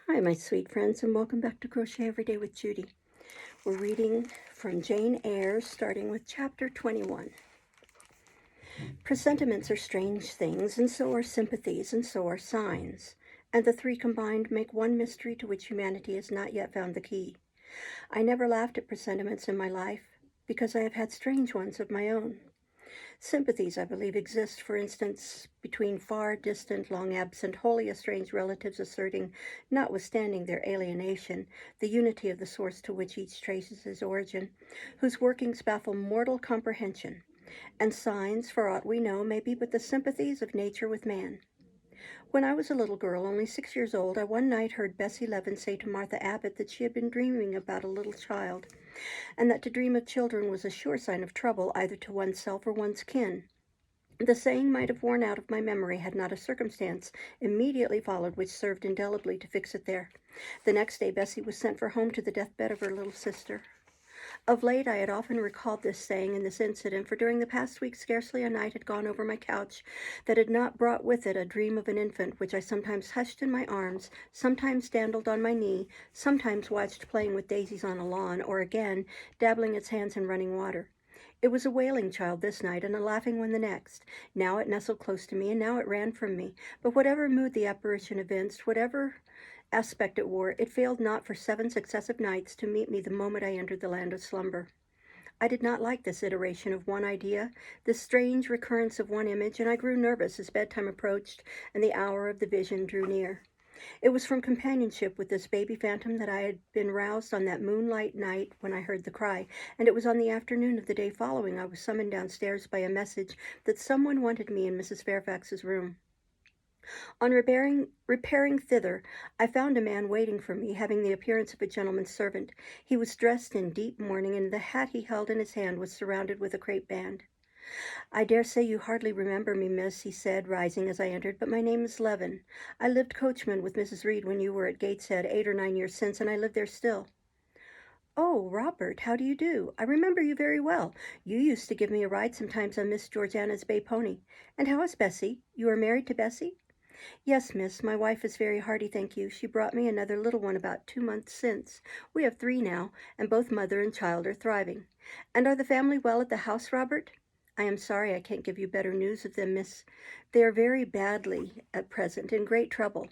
Hi, my sweet friends, and welcome back to Crochet Every Day with Judy. We're reading from Jane Eyre, starting with chapter 21. Presentiments are strange things, and so are sympathies, and so are signs. And the three combined make one mystery to which humanity has not yet found the key. I never laughed at presentiments in my life, because I have had strange ones of my own. Sympathies, I believe, exist, for instance, between far distant, long absent, wholly estranged relatives asserting, notwithstanding their alienation, the unity of the source to which each traces his origin, whose workings baffle mortal comprehension, and signs, for aught we know, may be but the sympathies of nature with man. When I was a little girl, only 6 years old, I one night heard Bessie Leaven say to Martha Abbott that she had been dreaming about a little child, and that to dream of children was a sure sign of trouble either to oneself or one's kin. The saying might have worn out of my memory had not a circumstance immediately followed which served indelibly to fix it there. The next day Bessie was sent for home to the deathbed of her little sister. Of late I had often recalled this saying and this incident, for during the past week scarcely a night had gone over my couch that had not brought with it a dream of an infant which I sometimes hushed in my arms, sometimes dandled on my knee, sometimes watched playing with daisies on a lawn, or again dabbling its hands in running water. It was a wailing child this night and a laughing one the next. Now it nestled close to me, and now it ran from me. But whatever mood the apparition evinced, whatever aspect it wore, it failed not for 7 successive nights to meet me the moment I entered the land of slumber. I did not like this iteration of one idea, this strange recurrence of one image, and I grew nervous as bedtime approached and the hour of the vision drew near. It was from companionship with this baby phantom that I had been roused on that moonlight night when I heard the cry, and it was on the afternoon of the day following I was summoned downstairs by a message that someone wanted me in Mrs. Fairfax's room. On repairing thither, I found a man waiting for me, having the appearance of a gentleman's servant. He was dressed in deep mourning, and the hat he held in his hand was surrounded with a crape band. "I dare say you hardly remember me, miss," he said, rising as I entered, "but my name is Leaven. I lived coachman with Mrs. Reed when you were at Gateshead 8 or 9 years since, and I live there still." "Oh, Robert, how do you do? I remember you very well. You used to give me a ride sometimes on Miss Georgiana's bay pony. And how is Bessie? You are married to Bessie?" "Yes, miss, my wife is very hearty, thank you. She brought me another little one about 2 months since. We have 3 now, and both mother and child are thriving. And are the family well at the house, Robert?" "I am sorry I can't give you better news of them, miss. They are very badly at present, in great trouble."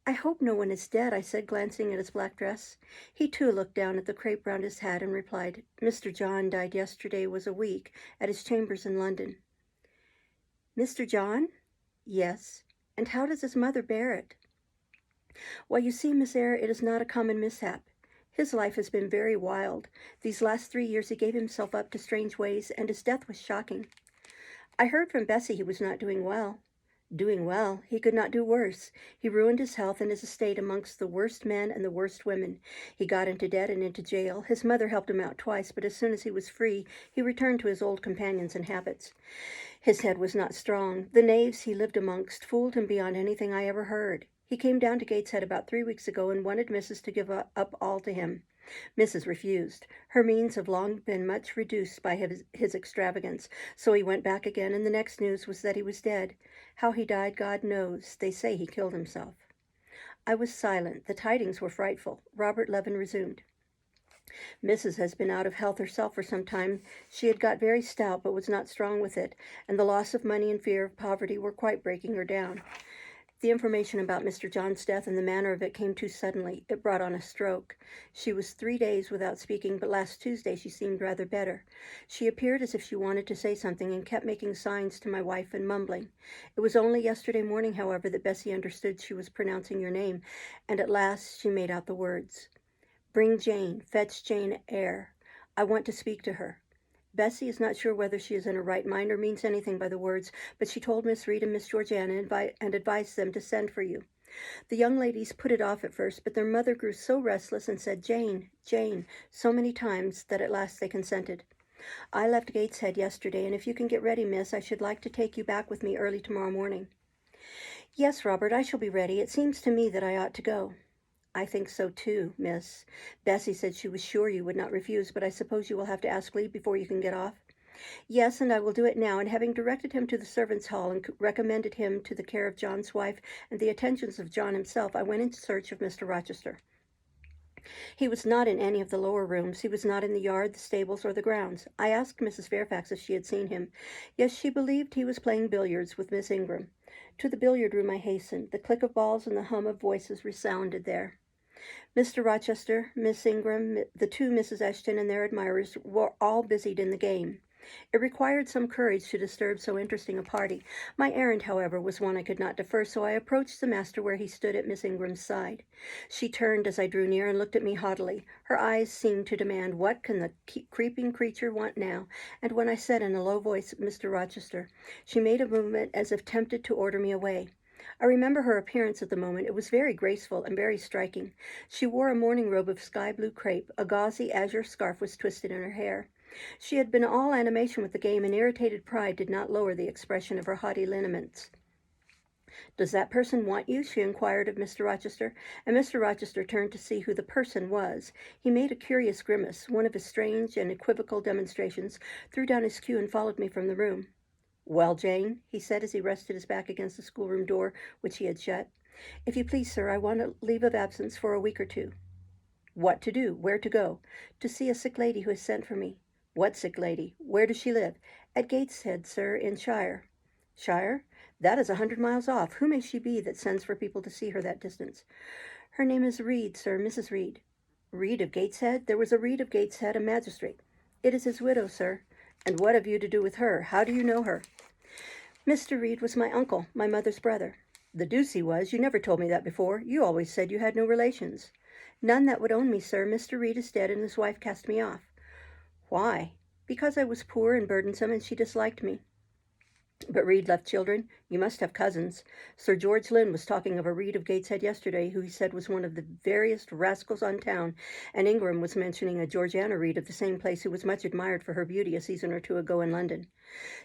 "I hope no one is dead," I said, glancing at his black dress. He too looked down at the crape round his hat and replied, "Mr. John died yesterday was a week, at his chambers in London." "Mr. John?" "Yes." "And how does his mother bear it?" "Why, you see, Miss Eyre, it is not a common mishap. His life has been very wild. These last 3 years he gave himself up to strange ways, and his death was shocking. I heard from Bessie he was not doing well." "Doing well? He could not do worse. He ruined his health and his estate amongst the worst men and the worst women. He got into debt and into jail. His mother helped him out twice, but as soon as he was free, he returned to his old companions and habits. His head was not strong. The knaves he lived amongst fooled him beyond anything I ever heard. He came down to Gateshead about 3 weeks ago and wanted Mrs. to give up all to him. Mrs. refused. Her means have long been much reduced by his extravagance, so he went back again, and the next news was that he was dead. How he died, God knows. They say he killed himself." I was silent. The tidings were frightful. Robert Leaven resumed. "Mrs. has been out of health herself for some time. She had got very stout, but was not strong with it, and the loss of money and fear of poverty were quite breaking her down. The information about Mr. John's death and the manner of it came too suddenly. It brought on a stroke. She was 3 days without speaking, but last Tuesday she seemed rather better. She appeared as if she wanted to say something and kept making signs to my wife and mumbling. It was only yesterday morning, however, that Bessie understood she was pronouncing your name, and at last she made out the words. 'Bring Jane, fetch Jane Eyre. I want to speak to her.' Bessie is not sure whether she is in her right mind or means anything by the words, but she told Miss Reed and Miss Georgiana and advised them to send for you. The young ladies put it off at first, but their mother grew so restless and said 'Jane, Jane,' so many times that at last they consented. I left Gateshead yesterday, and if you can get ready, miss, I should like to take you back with me early tomorrow morning." "Yes, Robert, I shall be ready. It seems to me that I ought to go." "I think so too, miss. Bessie said she was sure you would not refuse, but I suppose you will have to ask leave before you can get off." Yes, and I will do it now, and having directed him to the servants' hall and recommended him to the care of John's wife and the attentions of John himself, I went in search of Mr. Rochester. He was not in any of the lower rooms. He was not in the yard, the stables, or the grounds. I asked Mrs. Fairfax if she had seen him. Yes, she believed he was playing billiards with Miss Ingram. To the billiard room I hastened. The click of balls and the hum of voices resounded there. Mr. Rochester, Miss Ingram, the two Misses Eshton, and their admirers were all busied in the game. It required some courage to disturb so interesting a party. My errand, however, was one I could not defer, so I approached the master where he stood at Miss Ingram's side. She turned as I drew near and looked at me haughtily. Her eyes seemed to demand, "What can the creeping creature want now?" And when I said in a low voice, "Mr. Rochester," she made a movement as if tempted to order me away. I remember her appearance at the moment. It was very graceful and very striking. She wore a morning robe of sky blue crepe. A gauzy azure scarf was twisted in her hair. She had been all animation with the game, and irritated pride did not lower the expression of her haughty lineaments. "Does that person want you?" she inquired of Mr. Rochester, and Mr. Rochester turned to see who the person was. He made a curious grimace, one of his strange and equivocal demonstrations, threw down his cue, and followed me from the room. "Well, Jane," he said as he rested his back against the schoolroom door, which he had shut. "If you please, sir, I want a leave of absence for a week or two." "What to do? Where to go?" "To see a sick lady who has sent for me." "What sick lady? Where does she live?" "At Gateshead, sir, in Shire." "Shire? That is 100 miles off. Who may she be that sends for people to see her that distance?" "Her name is Reed, sir, Mrs. Reed." "Reed of Gateshead? There was a Reed of Gateshead, a magistrate." "It is his widow, sir." "And what have you to do with her? How do you know her?" "Mr. Reed was my uncle, my mother's brother." "The deuce he was. You never told me that before. You always said you had no relations." "None that would own me, sir. Mr. Reed is dead, and his wife cast me off." "Why?" "Because I was poor and burdensome, and she disliked me." "But Reed left children. You must have cousins. Sir George Lynn was talking of a Reed of Gateshead yesterday, who he said was one of the veriest rascals on town, and Ingram was mentioning a Georgiana Reed of the same place who was much admired for her beauty a season or two ago in London."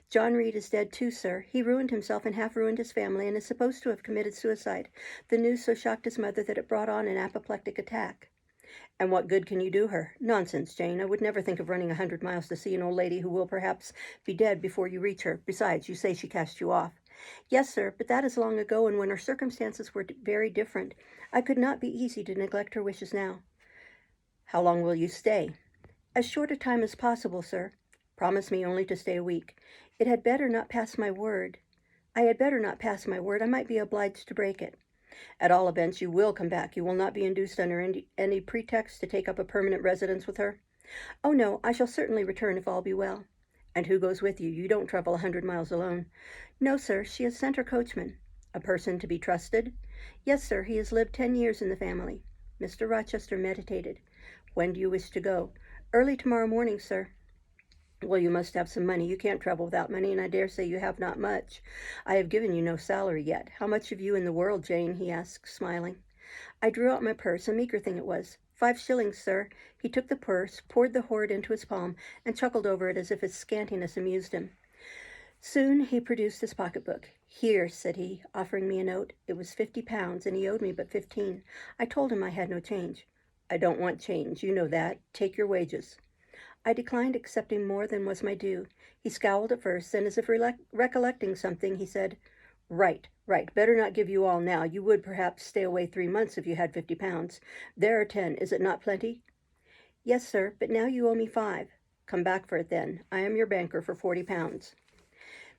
"John Reed is dead too, sir. He ruined himself and half ruined his family, and is supposed to have committed suicide. The news so shocked his mother that it brought on an apoplectic attack." "And what good can you do her?" "Nonsense, Jane. I would never think of running 100 miles to see an old lady who will perhaps be dead before you reach her. Besides, you say she cast you off." "Yes, sir, but that is long ago, and when her circumstances were very different. I could not be easy to neglect her wishes now." "How long will you stay?" "As short a time as possible, sir." "Promise me only to stay a week." "It had better not pass my word. I had better not pass my word. I might be obliged to break it." "At all events, you will come back. You will not be induced under any pretext to take up a permanent residence with her?" "Oh, no, I shall certainly return if all be well." "And who goes with you? You don't travel 100 miles alone." "No, sir, she has sent her coachman." "A person to be trusted?" "Yes, sir, he has lived 10 years in the family." Mr. Rochester meditated. "When do you wish to go?" "Early tomorrow morning, sir." "Well, you must have some money. You can't travel without money, and I dare say you have not much. I have given you no salary yet. How much have you in the world, Jane?" he asked, smiling. I drew out my purse. A meagre thing it was. "5 shillings, sir." He took the purse, poured the hoard into his palm, and chuckled over it as if its scantiness amused him. Soon he produced his pocketbook. "Here," said he, offering me a note. It was £50, and he owed me but 15. I told him I had no change. "I don't want change. You know that. Take your wages." I declined accepting more than was my due. He scowled at first, then, as if recollecting something, he said, Right. Better not give you all now. You would, perhaps, stay away 3 months if you had £50. There are 10. Is it not plenty?" "Yes, sir, but now you owe me 5. "Come back for it, then. I am your banker for £40.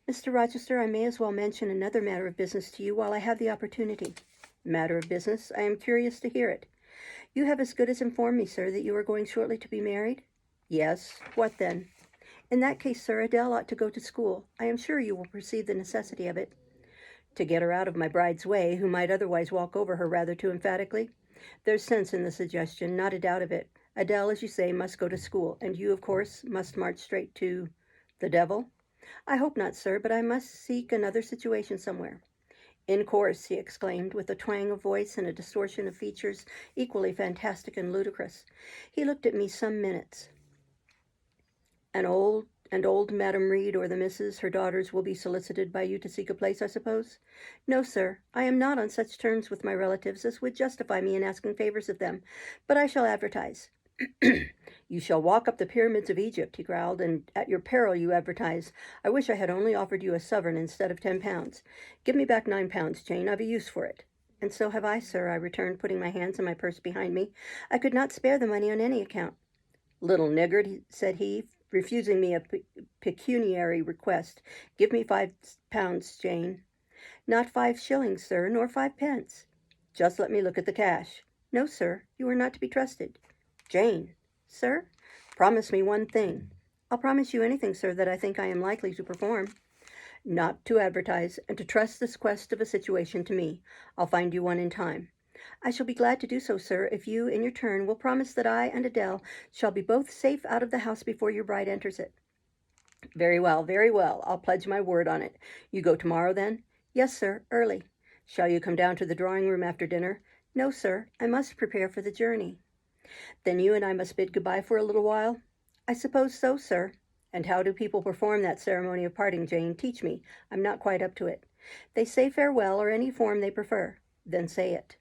"Mr. Rochester, I may as well mention another matter of business to you while I have the opportunity." "Matter of business? I am curious to hear it." "You have as good as informed me, sir, that you are going shortly to be married." "Yes. What then?" "In that case, sir, Adele ought to go to school. I am sure you will perceive the necessity of it." "To get her out of my bride's way, who might otherwise walk over her rather too emphatically. There's sense in the suggestion, not a doubt of it. Adele, as you say, must go to school, and you, of course, must march straight to the devil." "I hope not, sir, but I must seek another situation somewhere." "In course," he exclaimed, with a twang of voice and a distortion of features equally fantastic and ludicrous. He looked at me some minutes. "And old Madam Reed, or the misses, her daughters, will be solicited by you to seek a place, I suppose?" "No, sir. I am not on such terms with my relatives as would justify me in asking favors of them, but I shall advertise." You shall walk up the pyramids of Egypt, he growled, and at your peril you advertise. I wish I had only offered you a sovereign instead of 10 pounds. Give me back 9 pounds, Jane. I've a use for it. And so have I, sir, I returned, putting my hands in my purse behind me. I could not spare the money on any account. Little niggard, said he, refusing me a pecuniary request. Give me 5 pounds, Jane. Not 5 shillings, sir, nor 5 pence. Just let me look at the cash. No, sir, you are not to be trusted. Jane. Sir? Promise me one thing. I'll promise you anything, sir, that I think I am likely to perform. Not to advertise, and to trust this quest of a situation to me. I'll find you one in time. I shall be glad to do so, sir, if you, in your turn, will promise that I and Adele shall be both safe out of the house before your bride enters it. Very well, very well. I'll pledge my word on it. You go tomorrow, then? Yes, sir, early. Shall you come down to the drawing-room after dinner? No, sir, I must prepare for the journey. Then you and I must bid good-bye for a little while? I suppose so, sir. And how do people perform that ceremony of parting, Jane? Teach me. I'm not quite up to it. They say farewell, or any form they prefer. Then say it.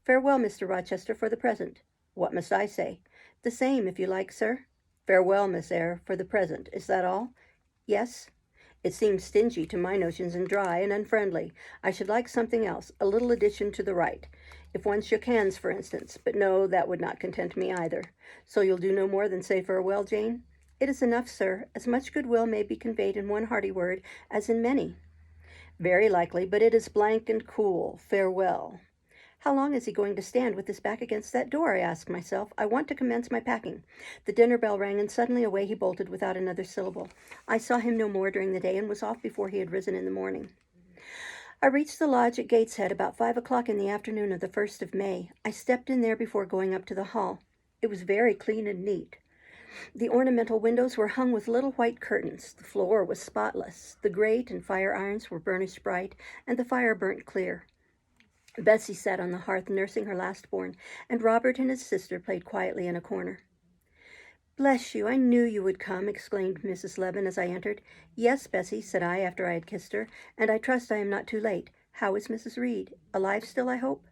Farewell, Mr. Rochester, for the present. What must I say? The same, if you like, sir. Farewell, Miss Eyre, for the present. Is that all? Yes. It seems stingy to my notions and dry and unfriendly. I should like something else, a little addition to the rite. If one shook hands, for instance. But no, that would not content me either. So you'll do no more than say farewell, Jane? It is enough, sir. As much goodwill may be conveyed in one hearty word as in many. Very likely, but it is blank and cool. Farewell. How long is he going to stand with his back against that door? I asked myself. I want to commence my packing. The dinner bell rang, and suddenly away he bolted without another syllable. I saw him no more during the day, and was off before he had risen in the morning. I reached the lodge at Gateshead about 5 o'clock in the afternoon of the 1st of May. I stepped in there before going up to the hall. It was very clean and neat. The ornamental windows were hung with little white curtains. The floor was spotless. The grate and fire irons were burnished bright, and the fire burnt clear. Bessie sat on the hearth nursing her last-born, and Robert and his sister played quietly in a corner. Bless you, I knew you would come, exclaimed Mrs. Levin as I entered. Yes, Bessie, said I after I had kissed her, and I trust I am not too late. How is Mrs. Reed? Alive still, I hope?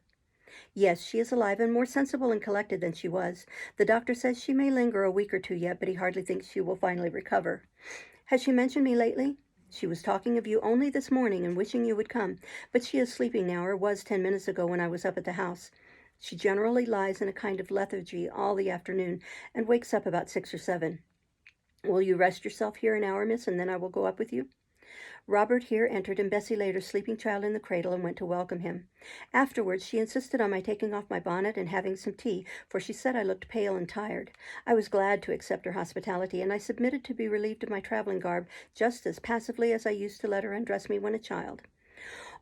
Yes, she is alive and more sensible and collected than she was. The doctor says she may linger a week or two yet, but he hardly thinks she will finally recover. Has she mentioned me lately? She was talking of you only this morning and wishing you would come, but she is sleeping now, or was 10 minutes ago when I was up at the house. She generally lies in a kind of lethargy all the afternoon and wakes up about 6 or 7. Will you rest yourself here an hour, miss, and then I will go up with you? Robert here entered, and Bessie laid her sleeping child in the cradle and went to welcome him. Afterwards she insisted on my taking off my bonnet and having some tea, for she said I looked pale and tired. I was glad to accept her hospitality, and I submitted to be relieved of my traveling garb just as passively as I used to let her undress me when a child.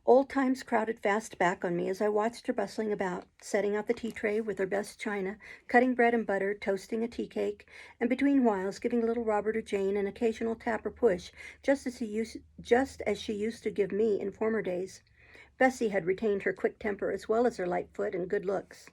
Old times crowded fast back on me as I watched her bustling about, setting out the tea tray with her best china, cutting bread and butter, toasting a tea cake, and between whiles giving little Robert or Jane an occasional tap or push, just as she used to give me in former days. Bessie had retained her quick temper as well as her light foot and good looks.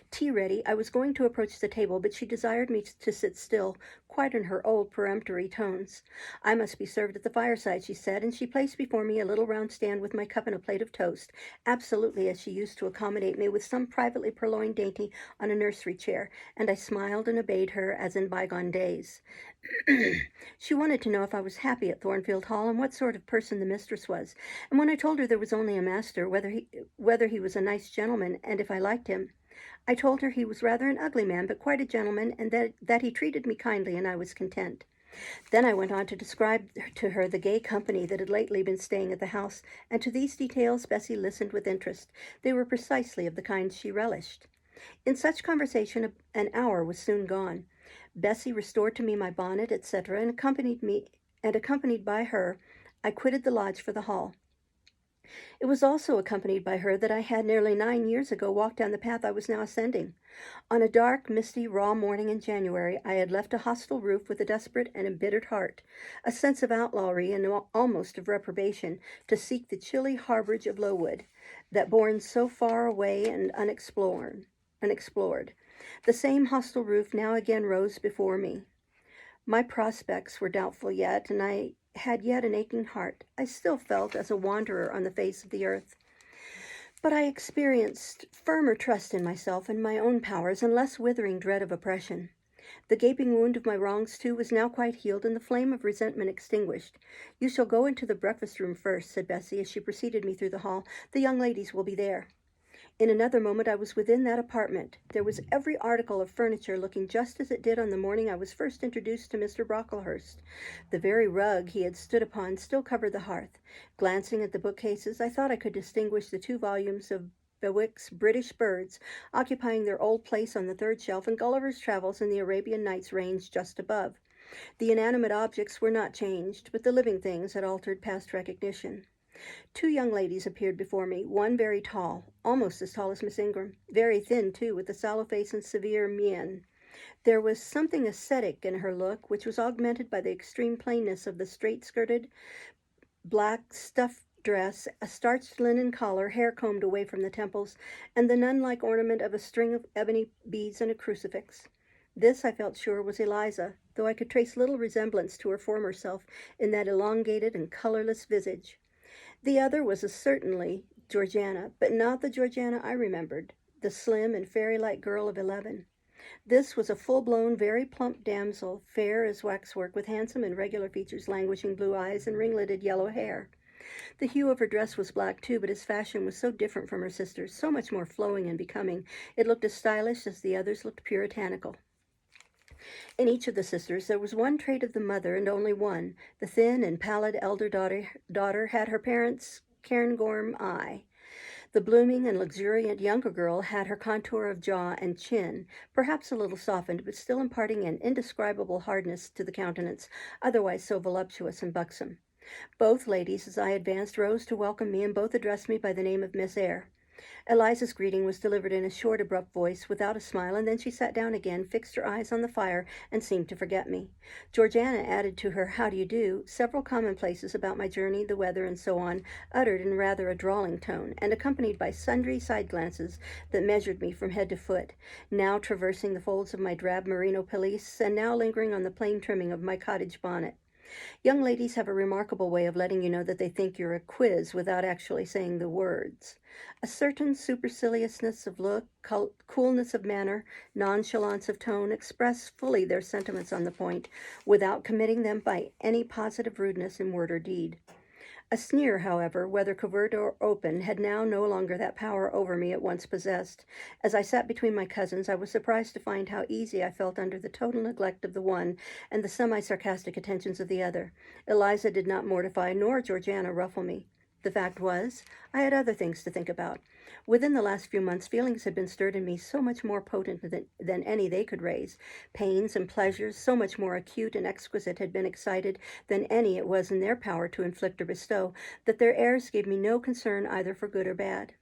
Tea ready, I was going to approach the table, but she desired me to sit still, quite in her old peremptory tones. I must be served at the fireside, she said, and she placed before me a little round stand with my cup and a plate of toast, absolutely as she used to accommodate me with some privately purloined dainty on a nursery chair, and I smiled and obeyed her as in bygone days. She wanted to know if I was happy at Thornfield Hall and what sort of person the mistress was, and when I told her there was only a master, whether he was a nice gentleman, and if I liked him. I told her he was rather an ugly man, but quite a gentleman, and that he treated me kindly, and I was content. Then I went on to describe to her the gay company that had lately been staying at the house, and to these details Bessie listened with interest. They were precisely of the kind she relished. In such conversation an hour was soon gone. Bessie restored to me my bonnet, etc., and accompanied by her, I quitted the lodge for the hall. It was also accompanied by her that I had nearly 9 years ago walked down the path I was now ascending. On a dark, misty, raw morning in January, I had left a hostel roof with a desperate and embittered heart, a sense of outlawry and almost of reprobation, to seek the chilly harborage of Lowood, that borne so far away and unexplored. The same hostel roof now again rose before me. My prospects were doubtful yet, and I had yet an aching heart. I still felt as a wanderer on the face of the earth. But I experienced firmer trust in myself and my own powers, and less withering dread of oppression. The gaping wound of my wrongs, too, was now quite healed, and the flame of resentment extinguished. "You shall go into the breakfast room first," said Bessie, as she preceded me through the hall. "The young ladies will be there." In another moment I was within that apartment. There was every article of furniture looking just as it did on the morning I was first introduced to Mr. Brocklehurst. The very rug he had stood upon still covered the hearth. Glancing at the bookcases, I thought I could distinguish the 2 volumes of Bewick's British Birds occupying their old place on the third shelf, and Gulliver's Travels and the Arabian Nights ranged just above. The inanimate objects were not changed, but the living things had altered past recognition. 2 young ladies appeared before me, one very tall, almost as tall as Miss Ingram, very thin, too, with a sallow face and severe mien. There was something ascetic in her look, which was augmented by the extreme plainness of the straight-skirted, black stuff dress, a starched linen collar, hair combed away from the temples, and the nun-like ornament of a string of ebony beads and a crucifix. This, I felt sure, was Eliza, though I could trace little resemblance to her former self in that elongated and colorless visage. The other was certainly Georgiana, but not the Georgiana I remembered, the slim and fairy-like girl of 11. This was a full-blown, very plump damsel, fair as waxwork, with handsome and regular features, languishing blue eyes, and ringleted yellow hair. The hue of her dress was black, too, but its fashion was so different from her sister's, so much more flowing and becoming, it looked as stylish as the others looked puritanical. In each of the sisters there was one trait of the mother, and only one. The thin and pallid elder daughter had her parents' cairngorm eye. The blooming and luxuriant younger girl had her contour of jaw and chin, perhaps a little softened, but still imparting an indescribable hardness to the countenance, otherwise so voluptuous and buxom. Both ladies, as I advanced, rose to welcome me, and both addressed me by the name of Miss Eyre. Eliza's greeting was delivered in a short, abrupt voice, without a smile, and then she sat down again, fixed her eyes on the fire, and seemed to forget me. Georgiana added to her "How do you do?" several commonplaces about my journey, the weather, and so on, uttered in rather a drawling tone, and accompanied by sundry side glances that measured me from head to foot, now traversing the folds of my drab merino pelisse, and now lingering on the plain trimming of my cottage bonnet. Young ladies have a remarkable way of letting you know that they think you're a quiz without actually saying the words. A certain superciliousness of look, coolness of manner, nonchalance of tone express fully their sentiments on the point, without committing them by any positive rudeness in word or deed. A sneer, however, whether covert or open, had now no longer that power over me it once possessed. As I sat between my cousins, I was surprised to find how easy I felt under the total neglect of the one and the semi-sarcastic attentions of the other. Eliza did not mortify, nor Georgiana ruffle me. The fact was, I had other things to think about. Within the last few months, feelings had been stirred in me so much more potent than any they could raise. Pains and pleasures so much more acute and exquisite had been excited than any it was in their power to inflict or bestow, that their airs gave me no concern either for good or bad.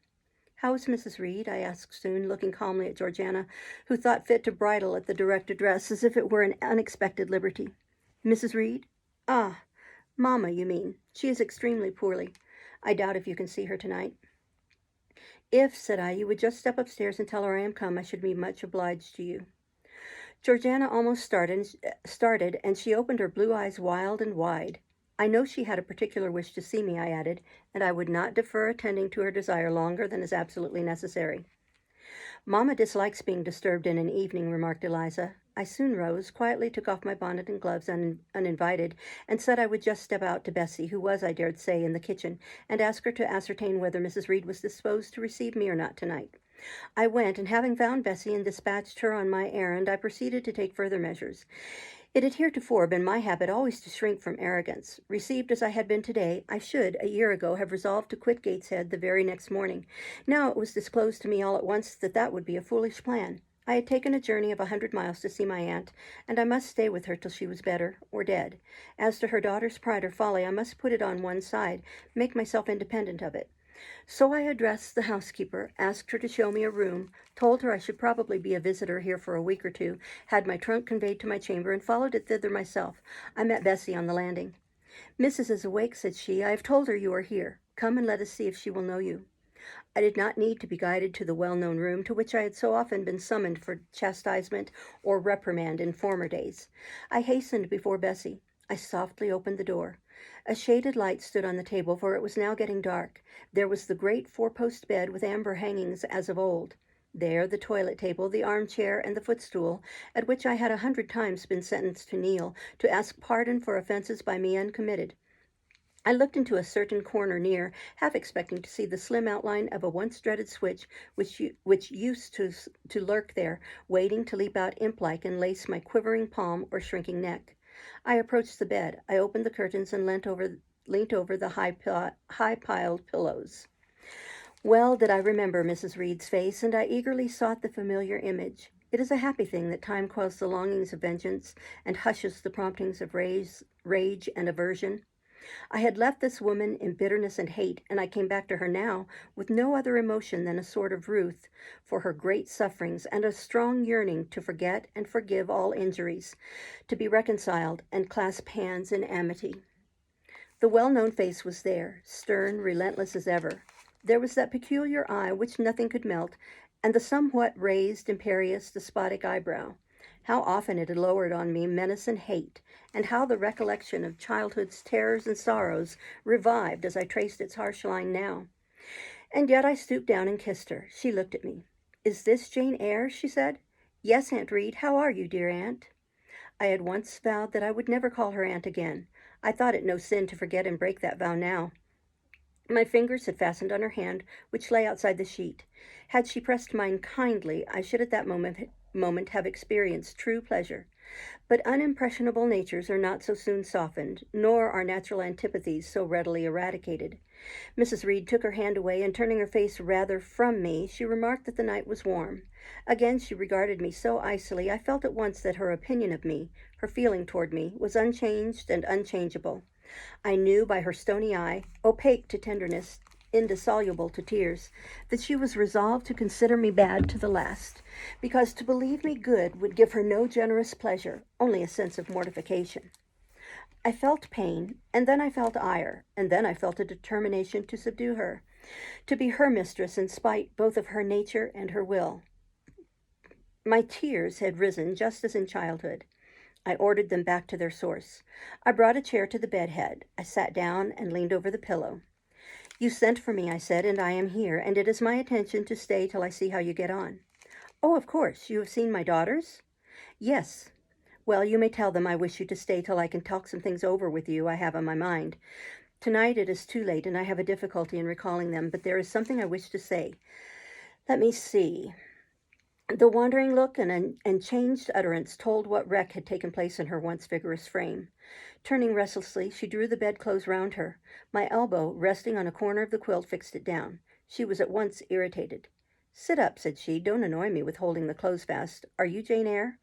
"How is Mrs. Reed?" I asked soon, looking calmly at Georgiana, who thought fit to bridle at the direct address as if it were an unexpected liberty. "Mrs. Reed? Ah, Mamma, you mean. She is extremely poorly. I doubt if you can see her tonight." "If," said I, "you would just step upstairs and tell her I am come, I should be much obliged to you." Georgiana almost started, and she opened her blue eyes wild and wide. "I know she had a particular wish to see me," I added, "and I would not defer attending to her desire longer than is absolutely necessary." "Mamma dislikes being disturbed in an evening," remarked Eliza. I soon rose, quietly took off my bonnet and gloves uninvited, and said I would just step out to Bessie, who was, I dared say, in the kitchen, and ask her to ascertain whether Mrs. Reed was disposed to receive me or not tonight. I went, and having found Bessie and dispatched her on my errand, I proceeded to take further measures. It had heretofore been my habit always to shrink from arrogance. Received as I had been today, I should, a year ago, have resolved to quit Gateshead the very next morning. Now it was disclosed to me all at once that that would be a foolish plan. I had taken a journey of 100 miles to see my aunt, and I must stay with her till she was better, or dead. As to her daughter's pride or folly, I must put it on one side, make myself independent of it. So I addressed the housekeeper, asked her to show me a room, told her I should probably be a visitor here for a week or two, had my trunk conveyed to my chamber, and followed it thither myself. I met Bessie on the landing. "Missus is awake," said she. "I have told her you are here. Come and let us see if she will know you." I did not need to be guided to the well-known room to which I had so often been summoned for chastisement or reprimand in former days. I hastened before Bessie. I softly opened the door. A shaded light stood on the table, for it was now getting dark. There was the great four-post bed with amber hangings as of old. There the toilet table, the armchair, and the footstool, at which I had 100 times been sentenced to kneel, to ask pardon for offences by me uncommitted. I looked into a certain corner near, half expecting to see the slim outline of a once-dreaded switch which used to lurk there, waiting to leap out imp-like and lace my quivering palm or shrinking neck. I approached the bed. I opened the curtains and leant over the high-piled pillows. Well did I remember Mrs. Reed's face, and I eagerly sought the familiar image. It is a happy thing that time quells the longings of vengeance and hushes the promptings of rage and aversion. I had left this woman in bitterness and hate, and I came back to her now with no other emotion than a sort of ruth for her great sufferings and a strong yearning to forget and forgive all injuries, to be reconciled and clasp hands in amity. The well-known face was there, stern, relentless as ever. There was that peculiar eye which nothing could melt, and the somewhat raised, imperious, despotic eyebrow. How often it had lowered on me menace and hate, and how the recollection of childhood's terrors and sorrows revived as I traced its harsh line now. And yet I stooped down and kissed her. She looked at me. "Is this Jane Eyre?" she said. "Yes, Aunt Reed. How are you, dear aunt?" I had once vowed that I would never call her aunt again. I thought it no sin to forget and break that vow now. My fingers had fastened on her hand, which lay outside the sheet. Had she pressed mine kindly, I should at that moment have experienced true pleasure. But unimpressionable natures are not so soon softened, nor are natural antipathies so readily eradicated. Mrs. Reed took her hand away, and turning her face rather from me, she remarked that the night was warm. Again she regarded me so icily, I felt at once that her opinion of me, her feeling toward me, was unchanged and unchangeable. I knew by her stony eye, opaque to tenderness, indissoluble to tears, that she was resolved to consider me bad to the last, because to believe me good would give her no generous pleasure, only a sense of mortification. I felt pain, and then I felt ire, and then I felt a determination to subdue her, to be her mistress in spite both of her nature and her will. My tears had risen just as in childhood. I ordered them back to their source. I brought a chair to the bed head. I sat down and leaned over the pillow. "You sent for me," I said, "and I am here, and it is my intention to stay till I see how you get on." "Oh, of course. You have seen my daughters?" "Yes." "Well, you may tell them I wish you to stay till I can talk some things over with you I have on my mind. Tonight it is too late, and I have a difficulty in recalling them, but there is something I wish to say. Let me see." The wandering look and changed utterance told what wreck had taken place in her once vigorous frame. Turning restlessly, she drew the bedclothes round her. My elbow, resting on a corner of the quilt, fixed it down. She was at once irritated. "Sit up," said she. "Don't annoy me with holding the clothes fast. Are you Jane Eyre?"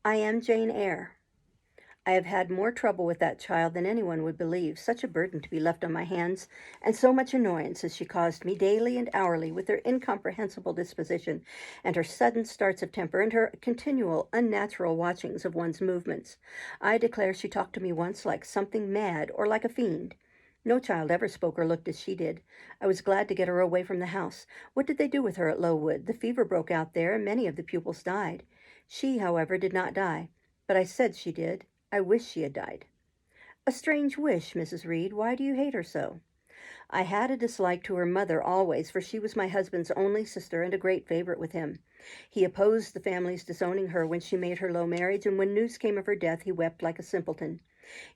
"I am Jane Eyre." I have had more trouble with that child than anyone would believe, such a burden to be left on my hands, and so much annoyance as she caused me daily and hourly with her incomprehensible disposition, and her sudden starts of temper, and her continual unnatural watchings of one's movements. I declare she talked to me once like something mad, or like a fiend. No child ever spoke or looked as she did. I was glad to get her away from the house. What did they do with her at Lowood? The fever broke out there, and many of the pupils died. She, however, did not die, but I said she did. I wish she had died." "A strange wish, Mrs. Reed. Why do you hate her so?" "I had a dislike to her mother always, for she was my husband's only sister and a great favorite with him. He opposed the family's disowning her when she made her low marriage, and when news came of her death he wept like a simpleton.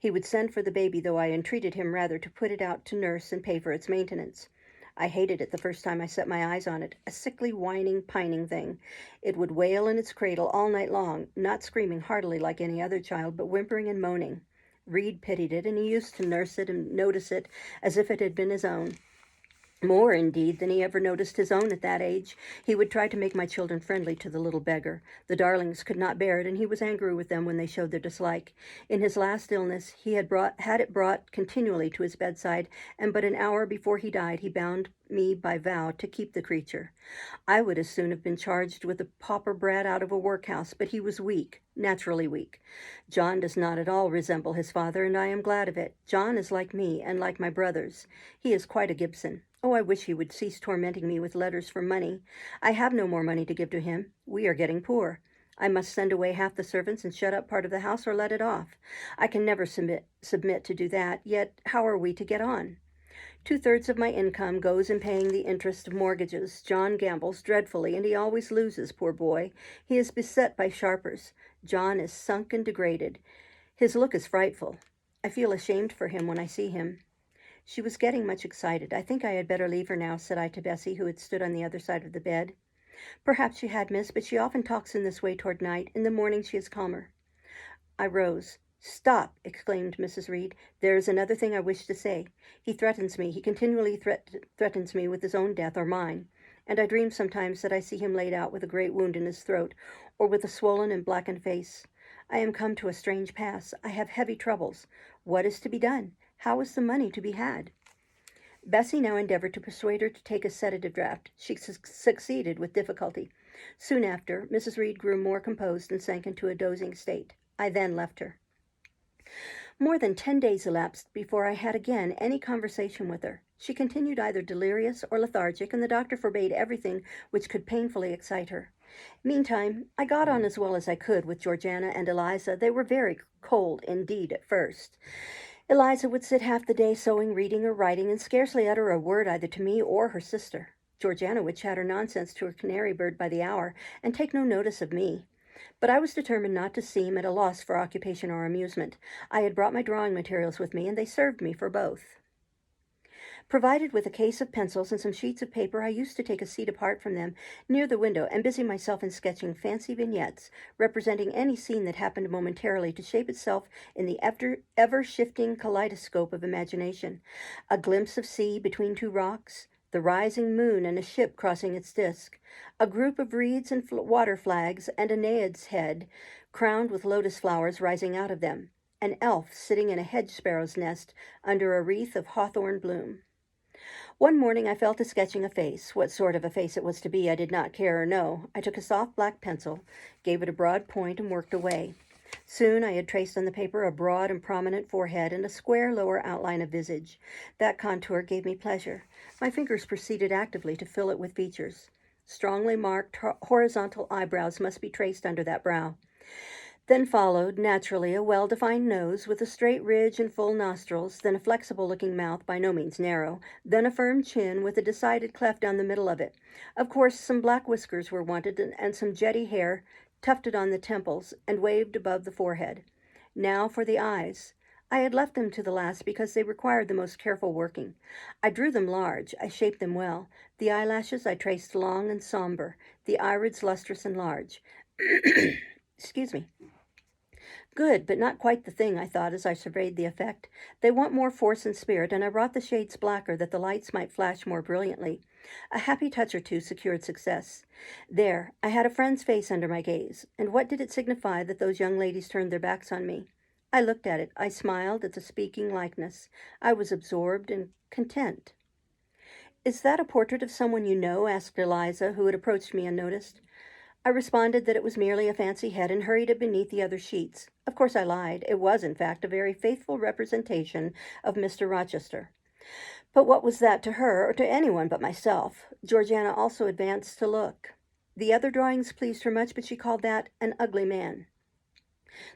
He would send for the baby, though I entreated him rather to put it out to nurse and pay for its maintenance. I hated it the first time I set my eyes on it, a sickly, whining, pining thing. It would wail in its cradle all night long, not screaming heartily like any other child, but whimpering and moaning. Reed pitied it, and he used to nurse it and notice it as if it had been his own. More, indeed, than he ever noticed his own at that age. He would try to make my children friendly to the little beggar. The darlings could not bear it, and he was angry with them when they showed their dislike. In his last illness, he had it brought continually to his bedside, and but an hour before he died, he bound me by vow to keep the creature. I would as soon have been charged with a pauper brat out of a workhouse, but he was weak, naturally weak. John does not at all resemble his father, and I am glad of it. John is like me, and like my brothers. He is quite a Gibson. Oh, I wish he would cease tormenting me with letters for money. I have no more money to give to him. We are getting poor. I must send away half the servants and shut up part of the house or let it off. I can never submit to do that, yet how are we to get on? 2/3 of my income goes in paying the interest of mortgages. John gambles dreadfully, and he always loses, poor boy. He is beset by sharpers. John is sunk and degraded. His look is frightful. I feel ashamed for him when I see him. She was getting much excited. I think I had better leave her now, said I to Bessie, who had stood on the other side of the bed. Perhaps you had, miss, but she often talks in this way toward night. In the morning she is calmer. I rose. Stop, exclaimed Mrs. Reed. There is another thing I wish to say. He threatens me. He continually threatens me with his own death or mine. And I dream sometimes that I see him laid out with a great wound in his throat, or with a swollen and blackened face. I am come to a strange pass. I have heavy troubles. What is to be done? How is the money to be had? Bessie now endeavored to persuade her to take a sedative draught. She succeeded with difficulty. Soon after, Mrs. Reed grew more composed and sank into a dozing state. I then left her. More than 10 days elapsed before I had again any conversation with her. She continued either delirious or lethargic, and the doctor forbade everything which could painfully excite her. Meantime, I got on as well as I could with Georgiana and Eliza. They were very cold indeed at first. Eliza would sit half the day sewing, reading, or writing, and scarcely utter a word either to me or her sister. Georgiana would chatter nonsense to her canary bird by the hour, and take no notice of me. But I was determined not to seem at a loss for occupation or amusement. I had brought my drawing materials with me, and they served me for both. Provided with a case of pencils and some sheets of paper, I used to take a seat apart from them, near the window, and busy myself in sketching fancy vignettes, representing any scene that happened momentarily to shape itself in the ever-shifting kaleidoscope of imagination. A glimpse of sea between two rocks, the rising moon and a ship crossing its disk, a group of reeds and water flags, and a naiad's head, crowned with lotus flowers rising out of them, an elf sitting in a hedge sparrow's nest under a wreath of hawthorn bloom. One morning I fell to sketching a face. What sort of a face it was to be I did not care or know. I took a soft black pencil, gave it a broad point, and worked away. Soon I had traced on the paper a broad and prominent forehead and a square lower outline of visage. That contour gave me pleasure. My fingers proceeded actively to fill it with features. Strongly marked horizontal eyebrows must be traced under that brow. Then followed, naturally, a well-defined nose with a straight ridge and full nostrils, then a flexible-looking mouth, by no means narrow, then a firm chin with a decided cleft down the middle of it. Of course, some black whiskers were wanted, and some jetty hair tufted on the temples and waved above the forehead. Now for the eyes. I had left them to the last because they required the most careful working. I drew them large. I shaped them well. The eyelashes I traced long and somber, the irids lustrous and large. Excuse me. Good, but not quite the thing, I thought as I surveyed the effect. They want more force and spirit, and I brought the shades blacker that the lights might flash more brilliantly. A happy touch or two secured success. There, I had a friend's face under my gaze, and what did it signify that those young ladies turned their backs on me? I looked at it. I smiled at the speaking likeness. I was absorbed and content. Is that a portrait of someone you know? Asked Eliza, who had approached me unnoticed. I responded that it was merely a fancy head and hurried it beneath the other sheets. Of course I lied. It was, in fact, a very faithful representation of Mr. Rochester. But what was that to her, or to anyone but myself? Georgiana also advanced to look. The other drawings pleased her much, but she called that an ugly man.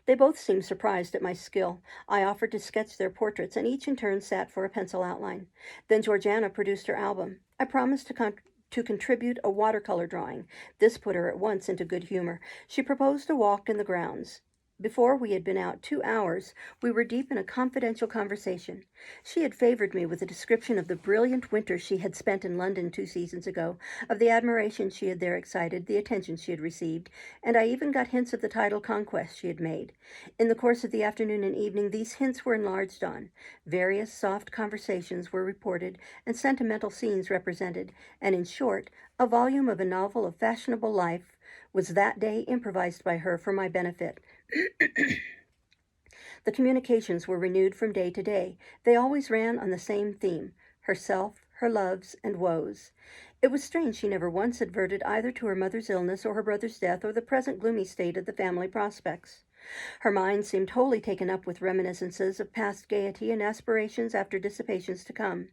They both seemed surprised at my skill. I offered to sketch their portraits, and each in turn sat for a pencil outline. Then Georgiana produced her album. I promised to contribute a watercolor drawing. This put her at once into good humor. She proposed a walk in the grounds. Before we had been out 2 hours, we were deep in a confidential conversation. She had favored me with a description of the brilliant winter she had spent in London 2 seasons ago, of the admiration she had there excited, the attention she had received, and I even got hints of the tidal conquest she had made. In the course of the afternoon and evening, these hints were enlarged on. Various soft conversations were reported, and sentimental scenes represented, and in short, a volume of a novel of fashionable life was that day improvised by her for my benefit. The communications were renewed from day to day. They always ran on the same theme: herself, her loves, and woes. It was strange she never once adverted either to her mother's illness or her brother's death or the present gloomy state of the family prospects. Her mind seemed wholly taken up with reminiscences of past gaiety and aspirations after dissipations to come.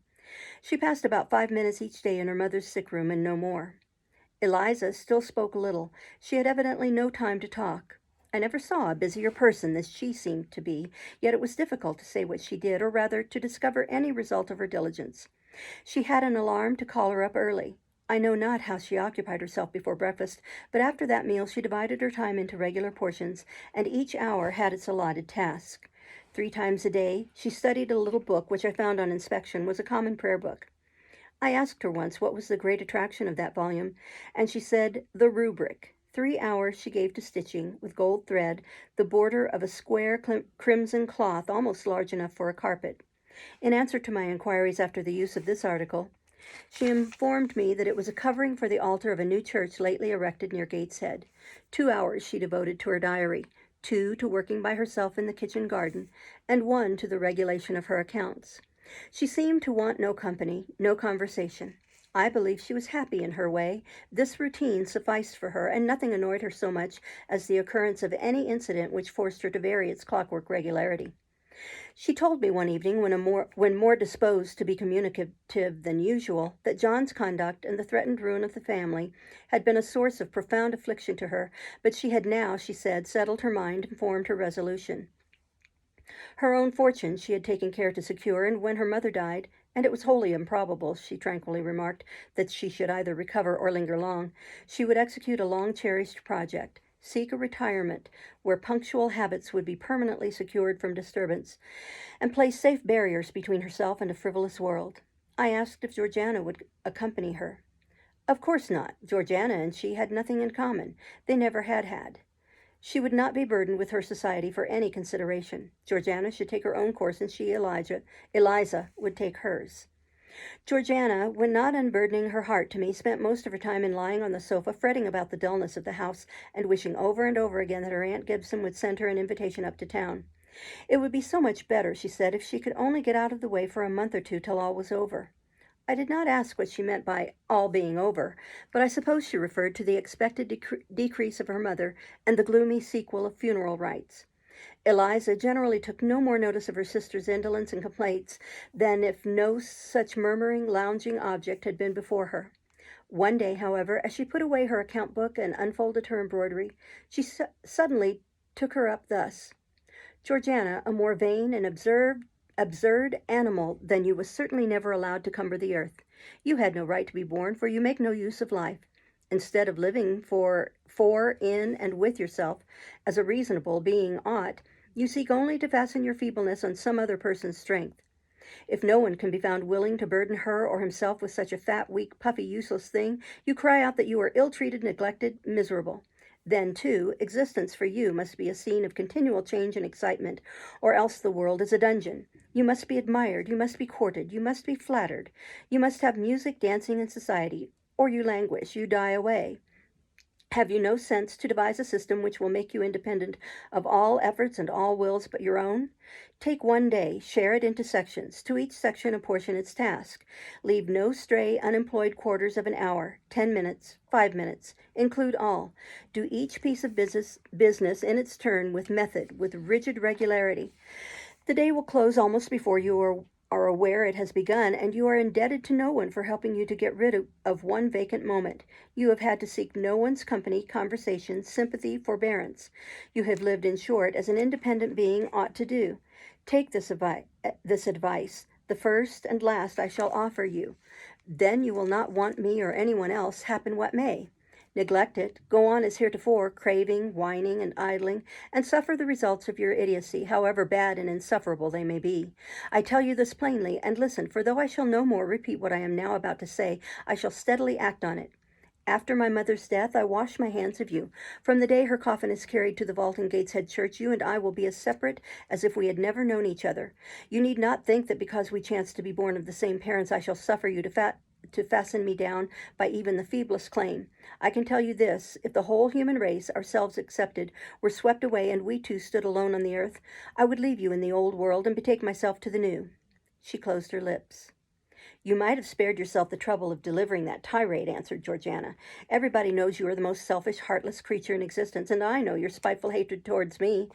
She passed about 5 minutes each day in her mother's sick room and no more. Eliza still spoke little. She had evidently no time to talk. I never saw a busier person than she seemed to be, yet it was difficult to say what she did, or rather to discover any result of her diligence. She had an alarm to call her up early. I know not how she occupied herself before breakfast, but after that meal she divided her time into regular portions, and each hour had its allotted task. 3 times a day she studied a little book which I found on inspection was a common prayer book. I asked her once what was the great attraction of that volume, and she said, "The rubric." 3 hours she gave to stitching, with gold thread, the border of a square crimson cloth almost large enough for a carpet. In answer to my inquiries after the use of this article, she informed me that it was a covering for the altar of a new church lately erected near Gateshead. 2 hours she devoted to her diary, 2 to working by herself in the kitchen garden, and 1 to the regulation of her accounts. She seemed to want no company, no conversation. I believe she was happy in her way. This routine sufficed for her, and nothing annoyed her so much as the occurrence of any incident which forced her to vary its clockwork regularity. She told me one evening, when more disposed to be communicative than usual, that John's conduct and the threatened ruin of the family had been a source of profound affliction to her, but she had now, she said, settled her mind and formed her resolution. Her own fortune she had taken care to secure, and when her mother died, and it was wholly improbable, she tranquilly remarked, that she should either recover or linger long, she would execute a long-cherished project, seek a retirement where punctual habits would be permanently secured from disturbance, and place safe barriers between herself and a frivolous world. I asked if Georgiana would accompany her. Of course not. Georgiana and she had nothing in common. They never had had. She would not be burdened with her society for any consideration. Georgiana should take her own course, and Eliza, would take hers. Georgiana, when not unburdening her heart to me, spent most of her time in lying on the sofa, fretting about the dullness of the house, and wishing over and over again that her Aunt Gibson would send her an invitation up to town. It would be so much better, she said, if she could only get out of the way for a month or two till all was over. I did not ask what she meant by all being over, but I suppose she referred to the expected decrease of her mother and the gloomy sequel of funeral rites. Eliza generally took no more notice of her sister's indolence and complaints than if no such murmuring, lounging object had been before her. One day, however, as she put away her account book and unfolded her embroidery, she suddenly took her up thus: "Georgiana, a more vain and absurd animal than you was certainly never allowed to cumber the earth. You had no right to be born, for you make no use of life. Instead of living for, in, and with yourself, as a reasonable being ought, you seek only to fasten your feebleness on some other person's strength. If no one can be found willing to burden her or himself with such a fat, weak, puffy, useless thing, you cry out that you are ill-treated, neglected, miserable. Then, too, existence for you must be a scene of continual change and excitement, or else the world is a dungeon. You must be admired, you must be courted, you must be flattered, you must have music, dancing, and society, or you languish, you die away. Have you no sense to devise a system which will make you independent of all efforts and all wills but your own? Take one day, share it into sections, to each section apportion its task. Leave no stray, unemployed quarters of an hour, 10 minutes, 5 minutes. Include all. Do each piece of business in its turn with method, with rigid regularity. The day will close almost before you are aware it has begun, and you are indebted to no one for helping you to get rid of one vacant moment. You have had to seek no one's company, conversation, sympathy, forbearance. You have lived, in short, as an independent being ought to do. Take this advice, the first and last I shall offer you. Then you will not want me or anyone else, happen what may. Neglect it, go on as heretofore, craving, whining, and idling, and suffer the results of your idiocy, however bad and insufferable they may be. I tell you this plainly, and listen, for though I shall no more repeat what I am now about to say, I shall steadily act on it. After my mother's death, I wash my hands of you. From the day her coffin is carried to the vault in Gateshead Church, you and I will be as separate as if we had never known each other. You need not think that because we chance to be born of the same parents, I shall suffer you to fasten me down by even the feeblest claim. I can tell you this: if the whole human race, ourselves excepted, were swept away and we two stood alone on the earth, I would leave you in the old world and betake myself to the new." She closed her lips. "You might have spared yourself the trouble of delivering that tirade," answered Georgiana. "Everybody knows you are the most selfish, heartless creature in existence, and I know your spiteful hatred towards me.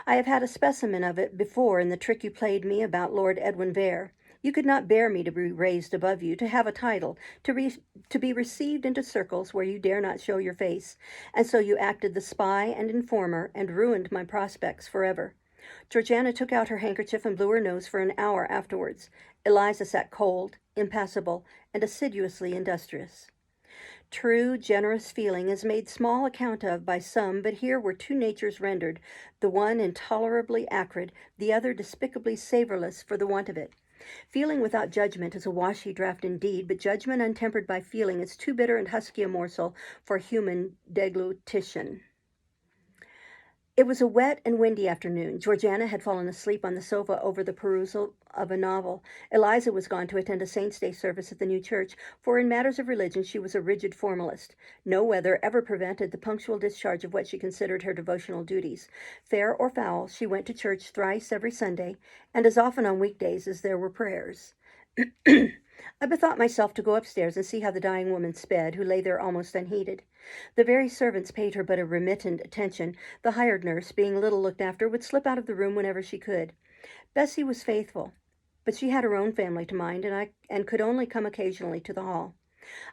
I have had a specimen of it before in the trick you played me about Lord Edwin Vere. You could not bear me to be raised above you, to have a title, to be received into circles where you dare not show your face, and so you acted the spy and informer and ruined my prospects forever. Georgiana took out her handkerchief and blew her nose for an hour afterwards. Eliza sat cold, impassible, and assiduously industrious. True, generous feeling is made small account of by some, but here were two natures rendered, the one intolerably acrid, the other despicably savorless for the want of it. Feeling without judgment is a washy draught indeed, but judgment untempered by feeling is too bitter and husky a morsel for human deglutition. It was a wet and windy afternoon. Georgiana had fallen asleep on the sofa over the perusal of a novel. Eliza was gone to attend a Saints' Day service at the new church, for in matters of religion she was a rigid formalist. No weather ever prevented the punctual discharge of what she considered her devotional duties. Fair or foul, she went to church thrice every Sunday, and as often on weekdays as there were prayers. I bethought myself to go upstairs and see how the dying woman sped, who lay there almost unheeded. The very servants paid her but a remittent attention. The hired nurse, being little looked after, would slip out of the room whenever she could. Bessie was faithful, but she had her own family to mind, and could only come occasionally to the hall.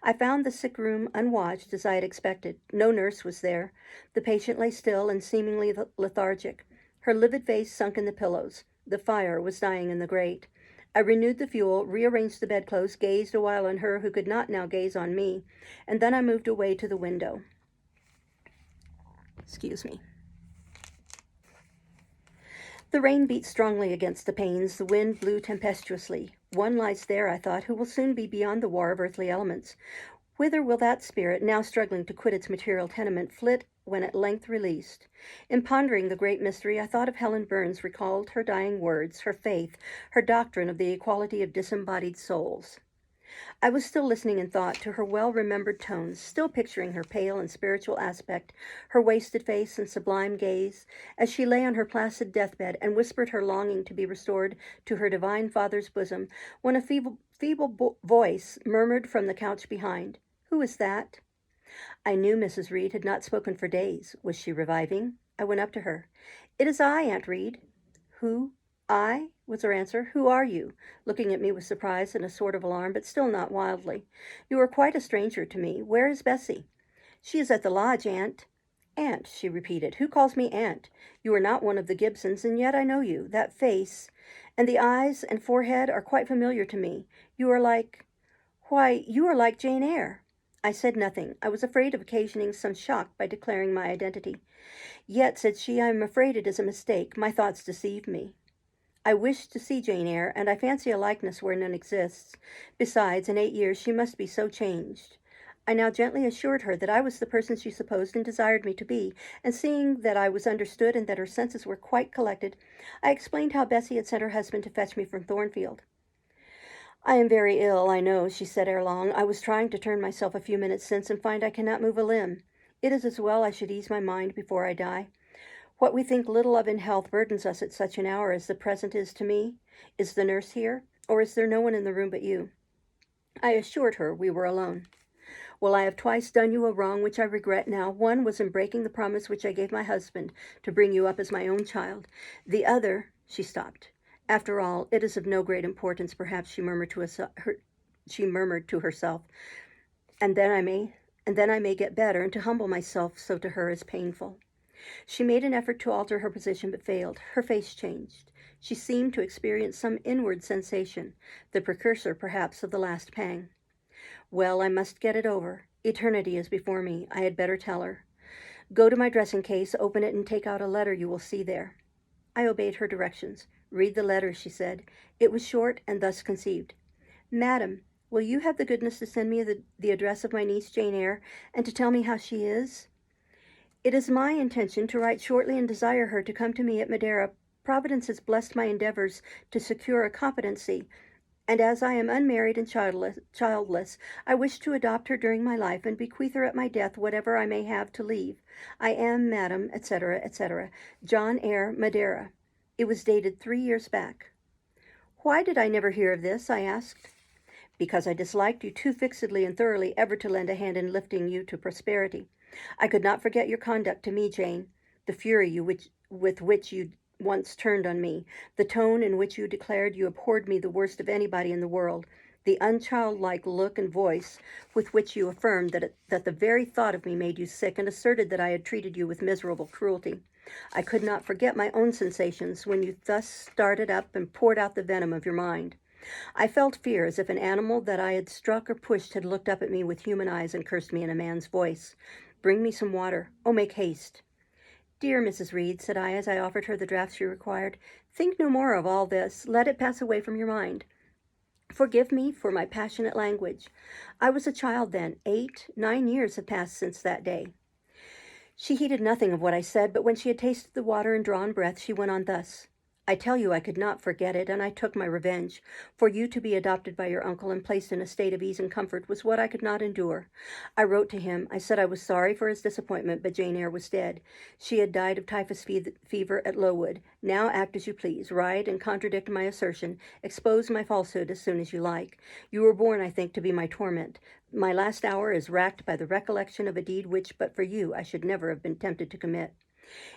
I found the sick room unwatched, as I had expected. No nurse was there. The patient lay still and seemingly lethargic, her livid face sunk in the pillows. The fire was dying in the grate. I renewed the fuel, rearranged the bedclothes, gazed a while on her who could not now gaze on me, and then I moved away to the window. Excuse me. The rain beat strongly against the panes. The wind blew tempestuously. One lies there, I thought, who will soon be beyond the war of earthly elements. Whither will that spirit, now struggling to quit its material tenement, flit when at length released? In pondering the great mystery, I thought of Helen Burns, recalled her dying words, her faith, her doctrine of the equality of disembodied souls. I was still listening in thought to her well-remembered tones, still picturing her pale and spiritual aspect, her wasted face and sublime gaze, as she lay on her placid deathbed and whispered her longing to be restored to her divine Father's bosom, when a feeble voice murmured from the couch behind, "Who is that?" I knew Mrs. Reed had not spoken for days. Was she reviving? I went up to her. "It is I, Aunt Reed." "Who? I?" was her answer. "Who are you?" looking at me with surprise and a sort of alarm, but still not wildly. "You are quite a stranger to me. Where is Bessie?" "She is at the lodge, Aunt." "Aunt," she repeated. "Who calls me Aunt? You are not one of the Gibsons, and yet I know you. That face, and the eyes and forehead are quite familiar to me. You are like... Why, you are like Jane Eyre." I said nothing. I was afraid of occasioning some shock by declaring my identity. "Yet," said she, "I am afraid it is a mistake. My thoughts deceive me. I wish to see Jane Eyre, and I fancy a likeness where none exists. Besides, in 8 years she must be so changed." I now gently assured her that I was the person she supposed and desired me to be, and seeing that I was understood and that her senses were quite collected, I explained how Bessie had sent her husband to fetch me from Thornfield. "I am very ill, I know," she said ere long. "I was trying to turn myself a few minutes since and find I cannot move a limb. It is as well I should ease my mind before I die. What we think little of in health burdens us at such an hour as the present is to me. Is the nurse here, or is there no one in the room but you?" I assured her we were alone. "Well, I have twice done you a wrong which I regret now. One was in breaking the promise which I gave my husband to bring you up as my own child. The other—" She stopped. "After all, it is of no great importance, perhaps," she murmured to herself. And then I may get better, and to humble myself so to her is painful." She made an effort to alter her position, but failed. Her face changed. She seemed to experience some inward sensation, the precursor, perhaps, of the last pang. "Well, I must get it over. Eternity is before me. I had better tell her. Go to my dressing case, open it, and take out a letter you will see there." I obeyed her directions. "Read the letter," she said. It was short and thus conceived. "Madam, will you have the goodness to send me the address of my niece Jane Eyre, and to tell me how she is? It is my intention to write shortly and desire her to come to me at Madeira. Providence has blessed my endeavors to secure a competency, and as I am unmarried and childless, I wish to adopt her during my life and bequeath her at my death whatever I may have to leave. I am, Madam, etc., etc., John Eyre, Madeira." It was dated 3 years back. "Why did I never hear of this?" I asked. "Because I disliked you too fixedly and thoroughly ever to lend a hand in lifting you to prosperity. I could not forget your conduct to me, Jane, the fury with which you once turned on me, the tone in which you declared you abhorred me the worst of anybody in the world, the unchildlike look and voice with which you affirmed that the very thought of me made you sick, and asserted that I had treated you with miserable cruelty. I could not forget my own sensations when you thus started up and poured out the venom of your mind. I felt fear, as if an animal that I had struck or pushed had looked up at me with human eyes and cursed me in a man's voice. "Bring me some water. Oh, make haste." "Dear Mrs. Reed," said I, as I offered her the draught she required, "think no more of all this. Let it pass away from your mind. Forgive me for my passionate language. I was a child then. 8, 9 years have passed since that day." She heeded nothing of what I said, but when she had tasted the water and drawn breath, she went on thus: "I tell you I could not forget it, and I took my revenge. For you to be adopted by your uncle and placed in a state of ease and comfort was what I could not endure. I wrote to him. I said I was sorry for his disappointment, but Jane Eyre was dead. She had died of typhus fever at Lowood. Now act as you please. Write and contradict my assertion. Expose my falsehood as soon as you like. You were born, I think, to be my torment. My last hour is racked by the recollection of a deed which, but for you, I should never have been tempted to commit.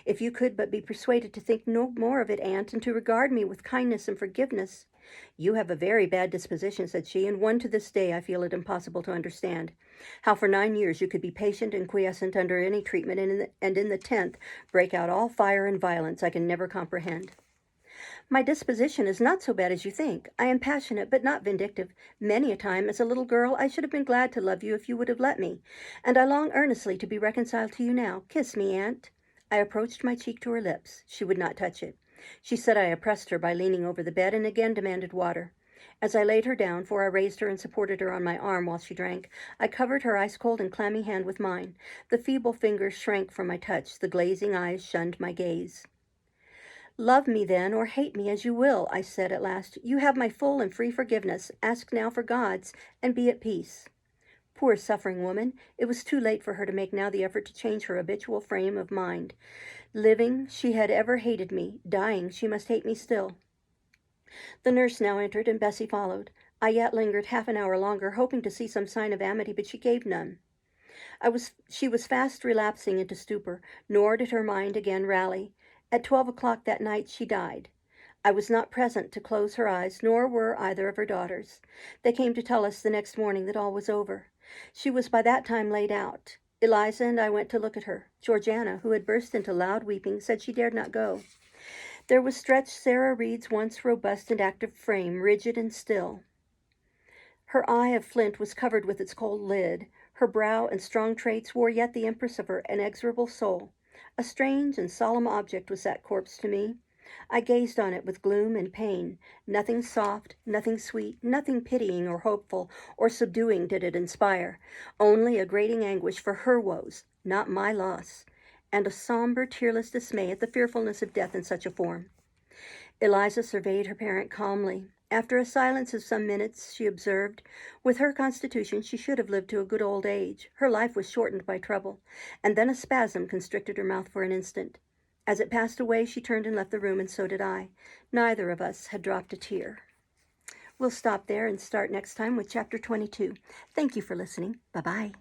If you could but be persuaded to think no more of it, aunt, and to regard me with kindness and forgiveness." "You have a very bad disposition," said she, "and one to this day I feel it impossible to understand. How for 9 years you could be patient and quiescent under any treatment, and in the 10th break out all fire and violence, I can never comprehend." "My disposition is not so bad as you think. I am passionate, but not vindictive. Many a time, as a little girl, I should have been glad to love you if you would have let me, and I long earnestly to be reconciled to you now. Kiss me, aunt." I approached my cheek to her lips. She would not touch it. She said I oppressed her by leaning over the bed, and again demanded water. As I laid her down, for I raised her and supported her on my arm while she drank, I covered her ice-cold and clammy hand with mine. The feeble fingers shrank from my touch. The glazing eyes shunned my gaze. "Love me, then, or hate me, as you will," I said at last. "You have my full and free forgiveness. Ask now for God's, and be at peace." Poor suffering woman! It was too late for her to make now the effort to change her habitual frame of mind. Living, she had ever hated me. Dying, she must hate me still. The nurse now entered, and Bessie followed. I yet lingered half an hour longer, hoping to see some sign of amity, but she gave none. She was fast relapsing into stupor, nor did her mind again rally. At 12 o'clock that night she died. I was not present to close her eyes, nor were either of her daughters. They came to tell us the next morning that all was over. She was by that time laid out. Eliza and I went to look at her. Georgiana, who had burst into loud weeping, said she dared not go. There was stretched Sarah Reed's once robust and active frame, rigid and still. Her eye of flint was covered with its cold lid. Her brow and strong traits wore yet the impress of her inexorable soul. A strange and solemn object was that corpse to me. I gazed on it with gloom and pain. Nothing soft, nothing sweet, nothing pitying or hopeful or subduing did it inspire. Only a grating anguish for her woes, not my loss, and a somber, tearless dismay at the fearfulness of death in such a form. Eliza surveyed her parent calmly. After a silence of some minutes, she observed, "With her constitution, she should have lived to a good old age. Her life was shortened by trouble." And then a spasm constricted her mouth for an instant. As it passed away, she turned and left the room, and so did I. Neither of us had dropped a tear. We'll stop there and start next time with Chapter 22. Thank you for listening. Bye-bye.